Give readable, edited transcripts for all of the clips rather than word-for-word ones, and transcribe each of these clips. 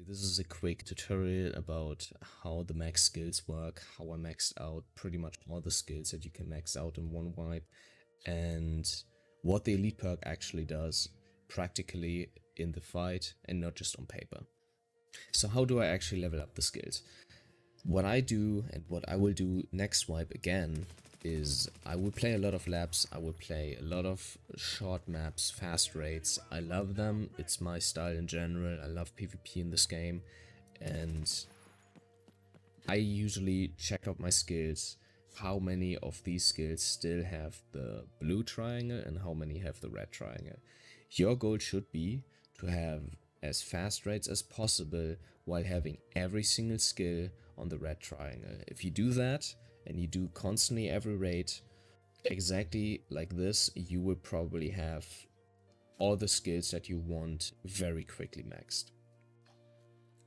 This is a quick tutorial about how the max skills work, how I maxed out pretty much all the skills that you can max out in one wipe, and what the elite perk actually does practically in the fight and not just on paper. So how do I actually level up the skills? What I do and what I will do next wipe again is I will play a lot of laps, I will play a lot of short maps, fast raids. I love them, it's my style in general, I love PvP in this game, and I usually check out my skills, how many of these skills still have the blue triangle and how many have the red triangle. Your goal should be to have as fast raids as possible while having every single skill on the red triangle. If you do that, and you do constantly every raid exactly like this, you will probably have all the skills that you want very quickly maxed.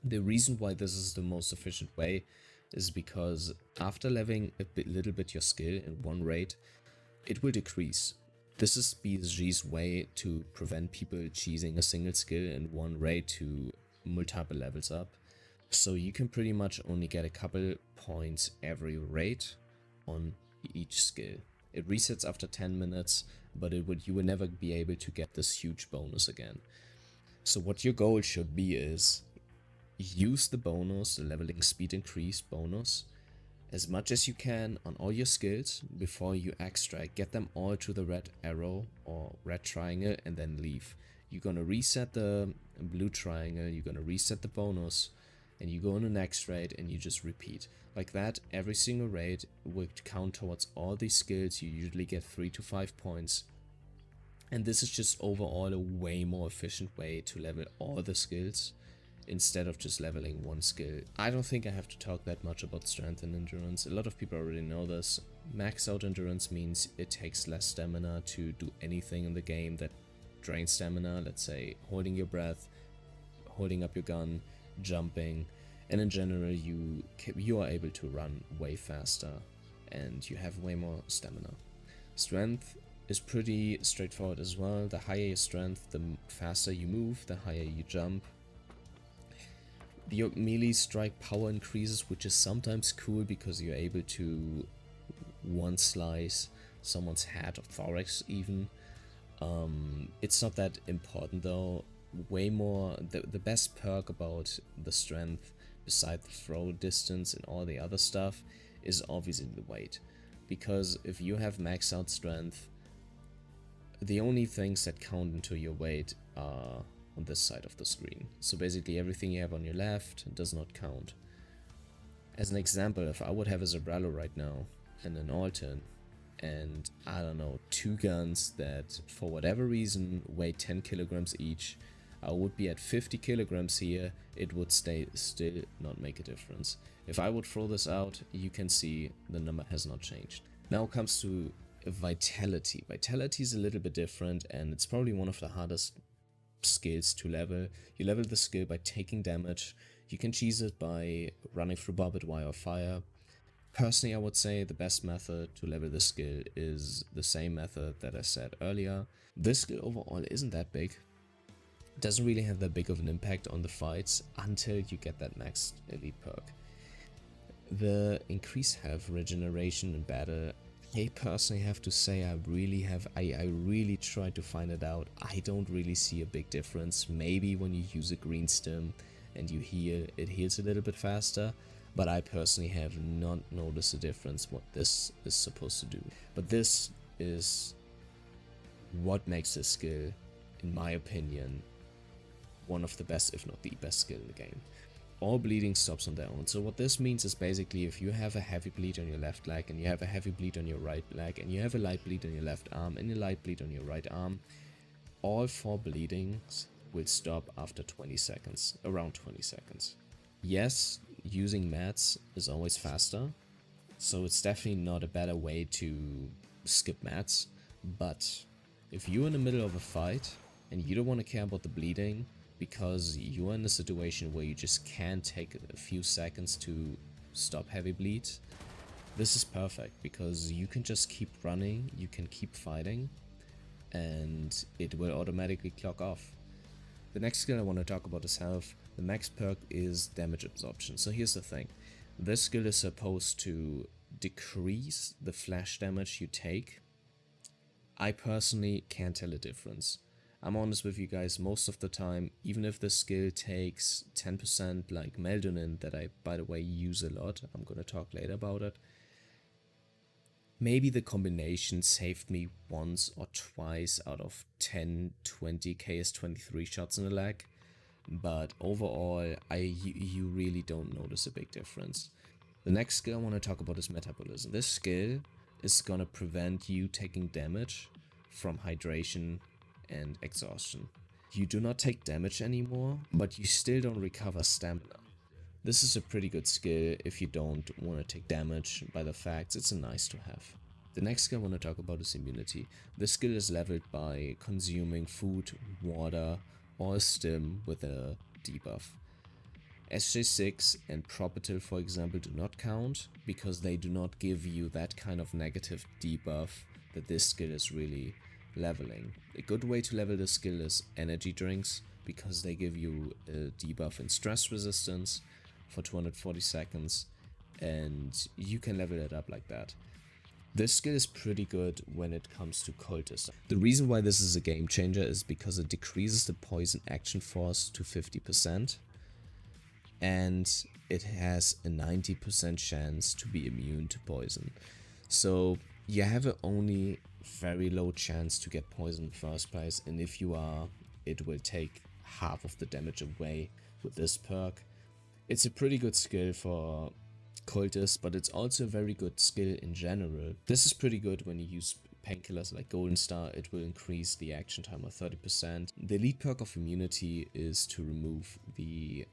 The reason why this is the most efficient way is because after leveling little bit your skill in one raid, it will decrease. This is BSG's way to prevent people cheesing a single skill in one raid to multiple levels up. So you can pretty much only get a couple points every raid on each skill. It resets after 10 minutes, but you will never be able to get this huge bonus again. So what your goal should be is use the bonus, the leveling speed increase bonus, as much as you can on all your skills before you extract. Get them all to the red arrow or red triangle and then leave. You're gonna reset the blue triangle, you're gonna reset the bonus, and you go on the next raid and you just repeat. Like that, every single raid will count towards all these skills. You usually get 3 to 5 points. And this is just overall a way more efficient way to level all the skills instead of just leveling one skill. I don't think I have to talk that much about strength and endurance. A lot of people already know this. Max out endurance means it takes less stamina to do anything in the game that drains stamina. Let's say holding your breath, holding up your gun, jumping, and in general you are able to run way faster and you have way more stamina. Strength is pretty straightforward as well. The higher your strength, the faster you move, the higher you jump. Your melee strike power increases, which is sometimes cool because you're able to one slice someone's head or thorax even. It's not that important though. Way more, the best perk about the strength, beside the throw distance and all the other stuff, is obviously the weight. Because if you have max out strength, the only things that count into your weight are on this side of the screen. So basically everything you have on your left does not count. As an example, if I would have a Zabralo right now and an Alton and I don't know, 2 guns that for whatever reason weigh 10 kilograms each, I would be at 50 kilograms here, it would still not make a difference. If I would throw this out, you can see the number has not changed. Now it comes to vitality. Vitality is a little bit different and it's probably one of the hardest skills to level. You level the skill by taking damage. You can cheese it by running through barbed wire or fire. Personally, I would say the best method to level the skill is the same method that I said earlier. This skill overall isn't that big. Doesn't really have that big of an impact on the fights until you get that max elite perk. The increased health regeneration in battle, I personally have to say I really tried to find it out. I don't really see a big difference. Maybe when you use a green stim and you heal, it heals a little bit faster, but I personally have not noticed a difference what this is supposed to do. But this is what makes this skill, in my opinion, one of the best, if not the best skill in the game. All bleeding stops on their own. So what this means is basically if you have a heavy bleed on your left leg and you have a heavy bleed on your right leg and you have a light bleed on your left arm and a light bleed on your right arm, all 4 bleedings will stop after 20 seconds, around 20 seconds. Yes, using mats is always faster, so it's definitely not a better way to skip mats, but if you're in the middle of a fight and you don't want to care about the bleeding, because you're in a situation where you just can't take a few seconds to stop heavy bleed, this is perfect because you can just keep running, you can keep fighting, and it will automatically clock off. The next skill I want to talk about is health. The max perk is damage absorption. So here's the thing. This skill is supposed to decrease the flash damage you take. I personally can't tell a difference. I'm honest with you guys, most of the time, even if the skill takes 10% like Meldonin, that I, by the way, use a lot, I'm gonna talk later about it, maybe the combination saved me once or twice out of 10, 20 KS23 shots in the leg, but overall, you really don't notice a big difference. The next skill I want to talk about is Metabolism. This skill is gonna prevent you taking damage from hydration and exhaustion. You do not take damage anymore, but you still don't recover stamina. This is a pretty good skill if you don't want to take damage. By the facts, it's a nice to have. The next skill I want to talk about is immunity. This skill is leveled by consuming food, water, or a stim with a debuff. SJ6 and Propertil, for example, do not count because they do not give you that kind of negative debuff that this skill is really leveling. A good way to level this skill is energy drinks because they give you a debuff in stress resistance for 240 seconds and you can level it up like that. This skill is pretty good when it comes to cultists. The reason why this is a game changer is because it decreases the poison action force to 50%. And it has a 90% chance to be immune to poison. So you have a only very low chance to get poison in the first place, and if you are, it will take half of the damage away with this perk. It's a pretty good skill for cultists, but it's also a very good skill in general. This is pretty good when you use painkillers like Golden Star. It will increase the action time by 30%. The lead perk of immunity is to remove the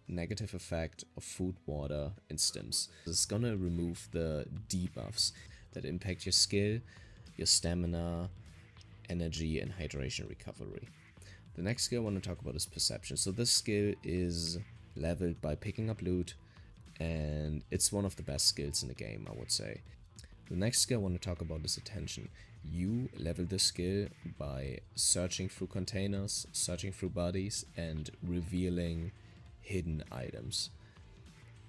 negative effect of food, water, and stims. It's gonna remove the debuffs that impact your skill, your stamina, energy, and hydration recovery. The next skill I want to talk about is perception. So this skill is leveled by picking up loot, and it's one of the best skills in the game, I would say. The next skill I want to talk about is attention. You level this skill by searching through containers, searching through bodies, and revealing hidden items.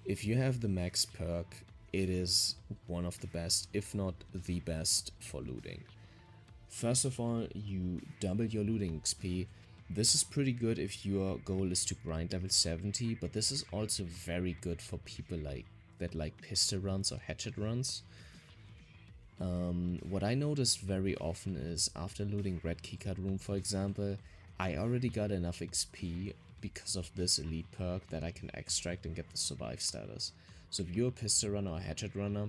If you have the max perk, it is one of the best, if not the best, for looting. First of all, you double your looting XP. This is pretty good if your goal is to grind level 70, but this is also very good for people that like pistol runs or hatchet runs. What I noticed very often is after looting red keycard room, for example, I already got enough XP because of this elite perk that I can extract and get the survive status. So if you're a pistol runner or hatchet runner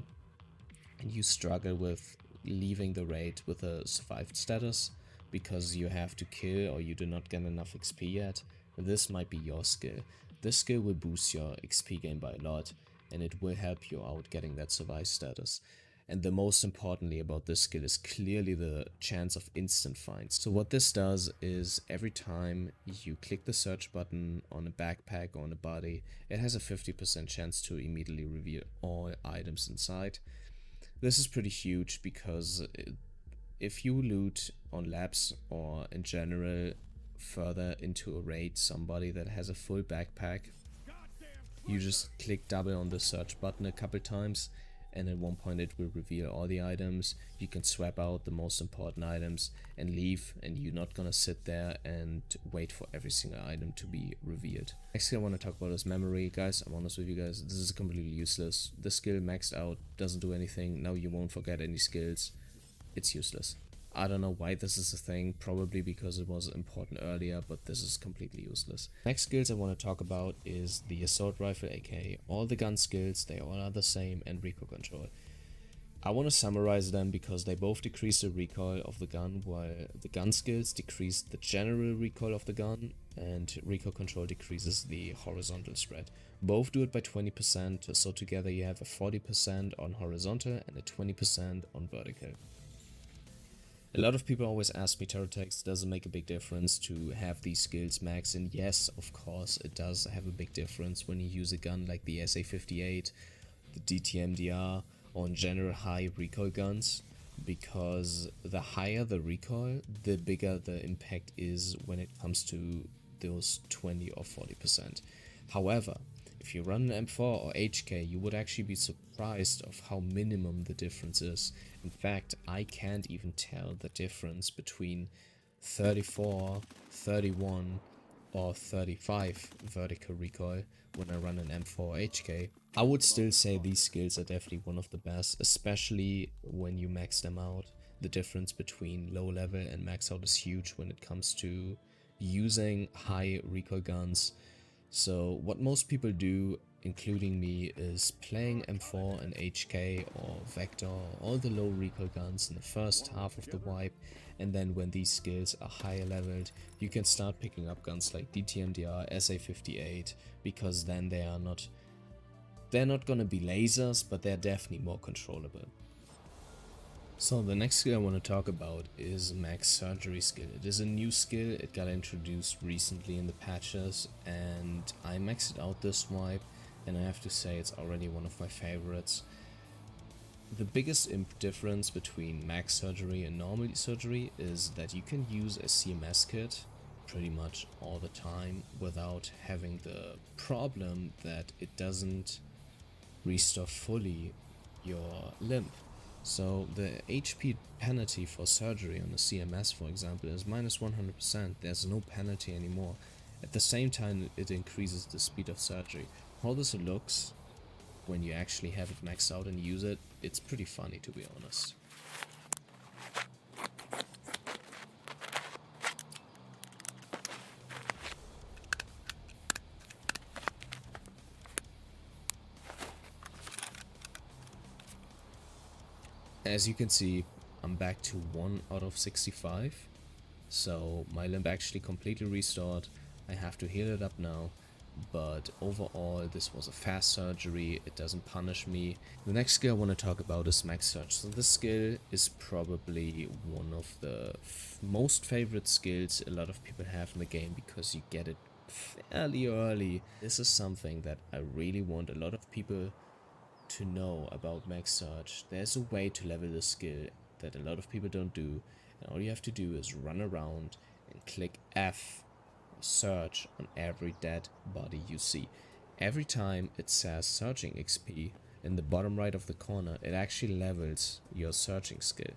and you struggle with leaving the raid with a survived status because you have to kill or you do not get enough XP yet, this might be your skill. This skill will boost your XP gain by a lot and it will help you out getting that survive status. And the most importantly about this skill is clearly the chance of instant finds. So what this does is every time you click the search button on a backpack or on a body, it has a 50% chance to immediately reveal all items inside. This is pretty huge because if you loot on labs or in general further into a raid somebody that has a full backpack, you just click double on the search button a couple times and at one point it will reveal all the items. You can swap out the most important items and leave, and you're not gonna sit there and wait for every single item to be revealed. Next skill I want to talk about is memory. Guys, I'm honest with you guys, this is completely useless. The skill maxed out, doesn't do anything. Now you won't forget any skills. It's useless. I don't know why this is a thing, probably because it was important earlier, but this is completely useless. Next skills I want to talk about is the assault rifle, aka all the gun skills, they all are the same, and recoil control. I want to summarize them because they both decrease the recoil of the gun, while the gun skills decrease the general recoil of the gun, and recoil control decreases the horizontal spread. Both do it by 20%, so together you have a 40% on horizontal and a 20% on vertical. A lot of people always ask me, xTerotex, does it make a big difference to have these skills max? And yes, of course, it does have a big difference when you use a gun like the SA58, the DTMDR, or in general high recoil guns, because the higher the recoil, the bigger the impact is when it comes to those 20 or 40%. However, if you run an M4 or HK, you would actually be surprised of how minimum the difference is. In fact, I can't even tell the difference between 34, 31 or 35 vertical recoil when I run an M4 or HK. I would still say these skills are definitely one of the best, especially when you max them out. The difference between low level and max out is huge when it comes to using high recoil guns. So what most people do, including me, is playing M4 and HK or Vector, all the low recoil guns in the first half of the wipe, and then when these skills are higher leveled, you can start picking up guns like DTMDR, SA58, because then they're not gonna be lasers, but they're definitely more controllable. So the next skill I want to talk about is Max Surgery skill. It is a new skill, it got introduced recently in the patches, and I maxed it out this wipe, and I have to say it's already one of my favorites. The biggest difference between Max Surgery and normal surgery is that you can use a CMS kit pretty much all the time without having the problem that it doesn't restore fully your limb. So the HP penalty for surgery on the CMS, for example, is minus 100%. There's no penalty anymore. At the same time, it increases the speed of surgery. How this looks when you actually have it maxed out and use it, it's pretty funny, to be honest. As you can see, I'm back to 1 out of 65, so my limb actually completely restored. I have to heal it up now, but overall this was a fast surgery, it doesn't punish me. The next skill I want to talk about is Max Surge. So this skill is probably one of the most favorite skills a lot of people have in the game because you get it fairly early. This is something that I really want a lot of people to know about Max Surge. There's a way to level the skill that a lot of people don't do, and all you have to do is run around and click F, search, on every dead body you see. Every time it says searching XP in the bottom right of the corner, it actually levels your searching skill.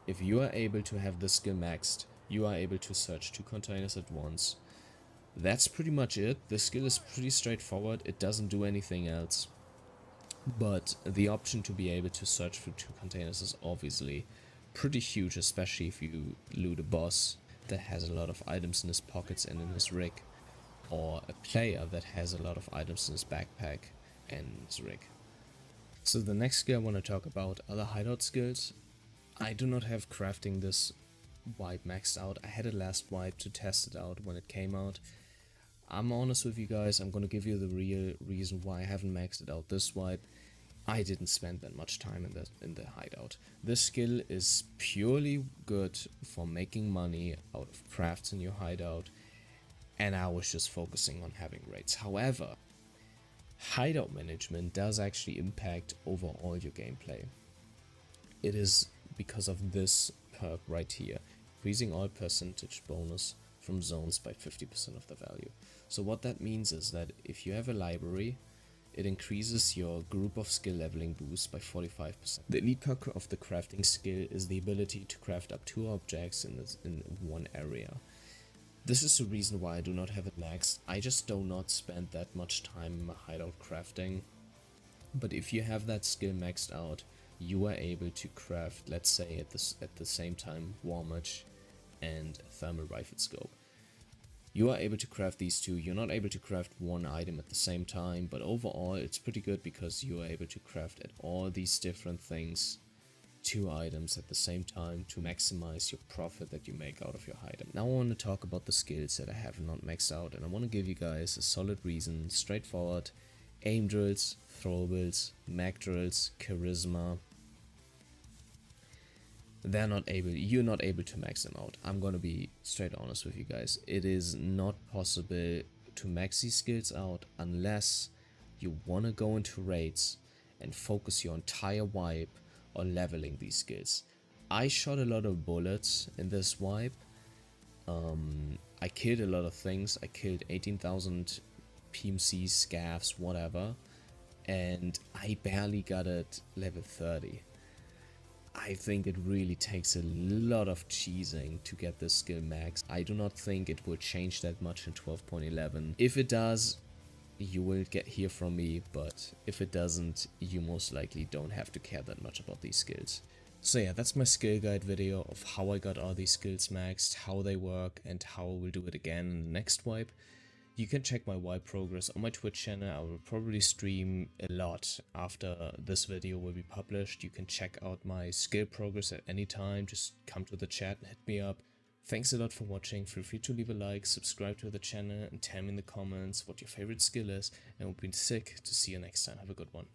If you are able to have this skill maxed, you are able to search 2 containers at once. That's pretty much it. The skill is pretty straightforward, it doesn't do anything else. But the option to be able to search for 2 containers is obviously pretty huge, especially if you loot a boss that has a lot of items in his pockets and in his rig, or a player that has a lot of items in his backpack and in his rig. So the next skill I want to talk about are the hideout skills. I do not have crafting this wipe maxed out. I had it last wipe to test it out when it came out. I'm honest with you guys, I'm gonna give you the real reason why I haven't maxed it out this wipe. I didn't spend that much time in the hideout. This skill is purely good for making money out of crafts in your hideout, and I was just focusing on having raids. However, hideout management does actually impact overall your gameplay. It is because of this perk right here, increasing all percentage bonus from zones by 50% of the value. So what that means is that if you have a library, it increases your group of skill leveling boost by 45%. The elite perk of the crafting skill is the ability to craft up 2 objects in one area. This is the reason why I do not have it maxed. I just do not spend that much time in my hideout crafting. But if you have that skill maxed out, you are able to craft, let's say at the same time, Warmage and Thermal Rifle Scope. You are able to craft these 2. You're not able to craft 1 item at the same time, but overall it's pretty good because you are able to craft at all these different things 2 items at the same time to maximize your profit that you make out of your item. Now I want to talk about the skills that I have not maxed out, and I want to give you guys a solid reason, straightforward. Aim drills, throwables, mag drills, charisma. You're not able to max them out. I'm gonna be straight honest with you guys. It is not possible to max these skills out unless you wanna go into raids and focus your entire wipe on leveling these skills. I shot a lot of bullets in this wipe. I killed a lot of things. I killed 18,000 PMCs, scavs, whatever, and I barely got it level 30. I think it really takes a lot of cheesing to get this skill max. I do not think it will change that much in 12.11. If it does, you will hear from me, but if it doesn't, you most likely don't have to care that much about these skills. So yeah, that's my skill guide video of how I got all these skills maxed, how they work, and how I will do it again in the next wipe. You can check my wipe progress on my Twitch channel. I will probably stream a lot after this video will be published. You can check out my skill progress at any time. Just come to the chat and hit me up. Thanks a lot for watching. Feel free to leave a like, subscribe to the channel, and tell me in the comments what your favorite skill is. And it would be sick to see you next time. Have a good one.